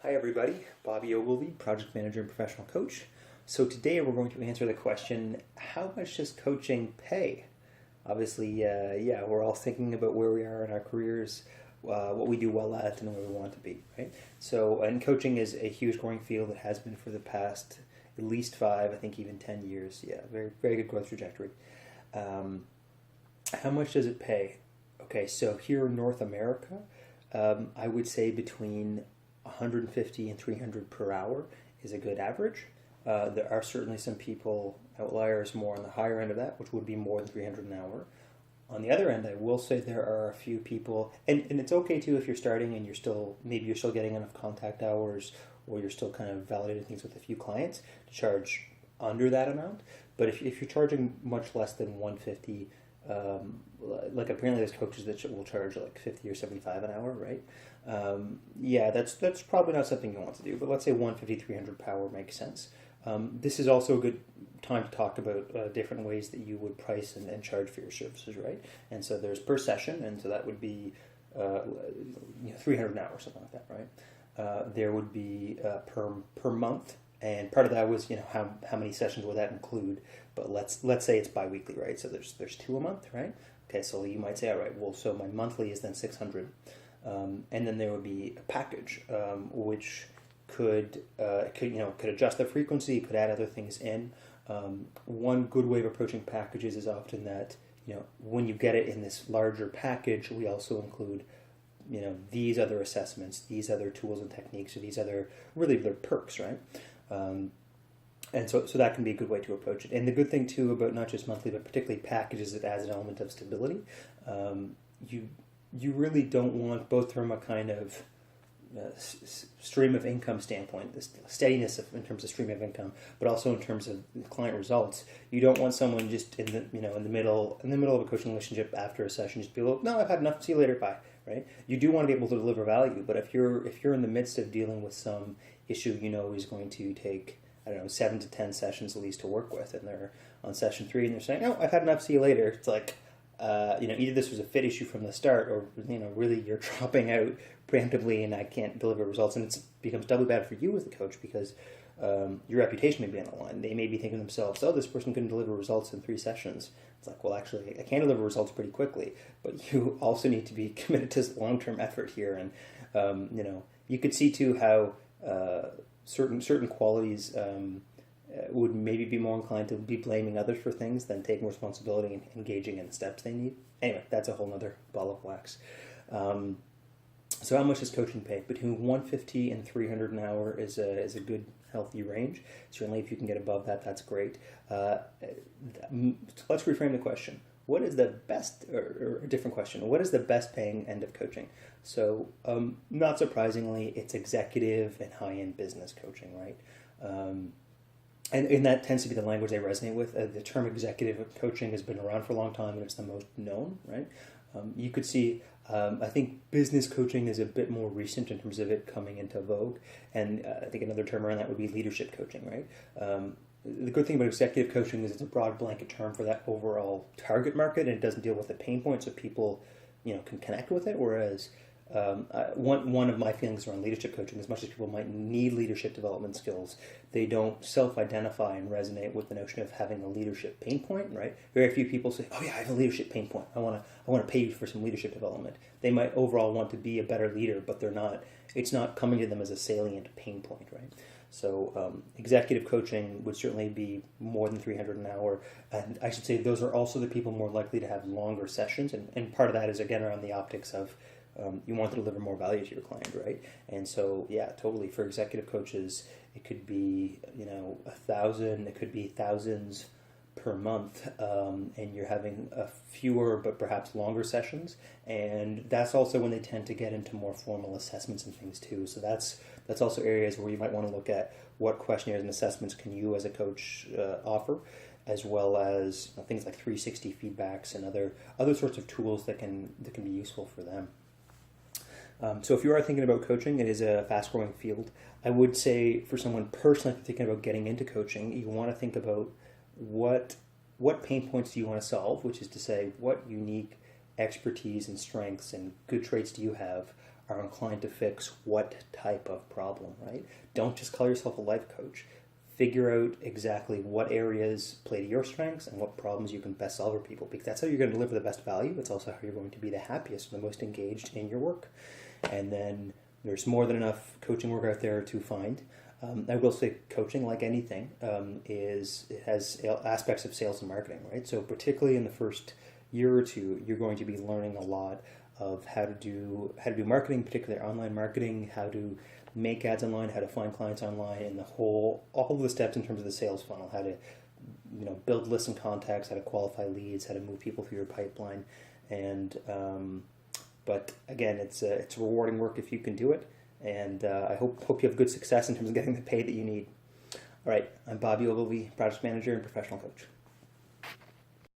Hi everybody, Bobby Ogilvy, Project Manager and Professional Coach. So today we're going to answer the question, how much does coaching pay? Obviously, we're all thinking about where we are in our careers, what we do well at, and where we want to be, right? So, and coaching is a huge growing field. It has been for the past at least 5, I think even 10 years. Yeah, very, very good growth trajectory. Um, how much does it pay? Okay, so here in North America, I would say between 150 and 300 per hour is a good average. There are certainly some people, outliers, more on the higher end of that, which would be more than 300 an hour. On the other end, I will say there are a few people, and it's okay too if you're starting and maybe you're still getting enough contact hours or you're still kind of validating things with a few clients to charge under that amount. But if you're charging much less than 150, like apparently there's coaches that will charge like 50 or 75 an hour, right? That's probably not something you want to do, but let's say 150, 300 per hour makes sense. This is also a good time to talk about different ways that you would price and charge for your services, right? And so there's per session, and so that would be 300 an hour, something like that, right? There would be per month, and part of that was how many sessions would that include? But let's say it's biweekly, right? So there's 2 a month, right? Okay, so you might say, all right, well, so my monthly is then 600, and then there would be a package, which could adjust the frequency, could add other things in. One good way of approaching packages is often that when you get it in this larger package, we also include these other assessments, these other tools and techniques, or these other really the perks, right? And so that can be a good way to approach it. And the good thing too about not just monthly, but particularly packages, it adds an element of stability. You really don't want, both from a kind of stream of income standpoint, the steadiness in terms of stream of income, but also in terms of client results. You don't want someone just in the middle of a coaching relationship after a session just be like, no, I've had enough, see you later, bye. Right? You do want to be able to deliver value, but if you're in the midst of dealing with some issue is going to take 7 to 10 sessions at least to work with, and they're on session 3 and they're saying, no, I've had enough, see you later. It's like either this was a fit issue from the start, or really you're dropping out preemptively and I can't deliver results, and it becomes doubly bad for you as the coach because your reputation may be on the line. They may be thinking to themselves, oh, this person can deliver results in 3 sessions. It's like, well, actually, I can deliver results pretty quickly, but you also need to be committed to long-term effort here. And you could see too how certain qualities would maybe be more inclined to be blaming others for things than taking responsibility and engaging in the steps they need. Anyway, that's a whole other ball of wax. So how much does coaching pay? Between 150 and 300 an hour is a good, healthy range. Certainly if you can get above that, that's great. Let's reframe the question. What is the best, or a different question, what is the best paying end of coaching? So not surprisingly, it's executive and high-end business coaching, right? And that tends to be the language they resonate with. The term executive coaching has been around for a long time, and it's the most known, right? You could see, I think business coaching is a bit more recent in terms of it coming into vogue, and I think another term around that would be leadership coaching, right? The good thing about executive coaching is it's a broad blanket term for that overall target market, and it doesn't deal with the pain points so people can connect with it, whereas one of my feelings around leadership coaching, as much as people might need leadership development skills, they don't self-identify and resonate with the notion of having a leadership pain point, right? Very few people say, oh yeah, I have a leadership pain point. I want to pay you for some leadership development. They might overall want to be a better leader, but it's not coming to them as a salient pain point, right? So executive coaching would certainly be more than 300 an hour. And I should say those are also the people more likely to have longer sessions. And part of that is, again, around the optics of you want to deliver more value to your client, right? And so, yeah, totally. For executive coaches, it could be, 1,000, it could be thousands per month, and you're having fewer but perhaps longer sessions. And that's also when they tend to get into more formal assessments and things too. So that's also areas where you might want to look at what questionnaires and assessments can you as a coach offer, as well as things like 360 feedbacks and other sorts of tools that can be useful for them. So if you are thinking about coaching, it is a fast-growing field. I would say for someone personally thinking about getting into coaching, you want to think about what pain points do you want to solve, which is to say, what unique expertise and strengths and good traits do you have are inclined to fix what type of problem, right? Don't just call yourself a life coach. Figure out exactly what areas play to your strengths and what problems you can best solve for people, because that's how you're going to deliver the best value. It's also how you're going to be the happiest and the most engaged in your work. And then there's more than enough coaching work out there to find. I will say coaching, like anything, it has aspects of sales and marketing, right? So particularly in the first year or two, you're going to be learning a lot of how to do marketing, particularly online marketing, how to make ads online, how to find clients online, and all of the steps in terms of the sales funnel, how to build lists and contacts, how to qualify leads, how to move people through your pipeline, and but again, it's rewarding work if you can do it, and I hope you have good success in terms of getting the pay that you need. All right, I'm Bobby Ogilvy, project manager and professional coach.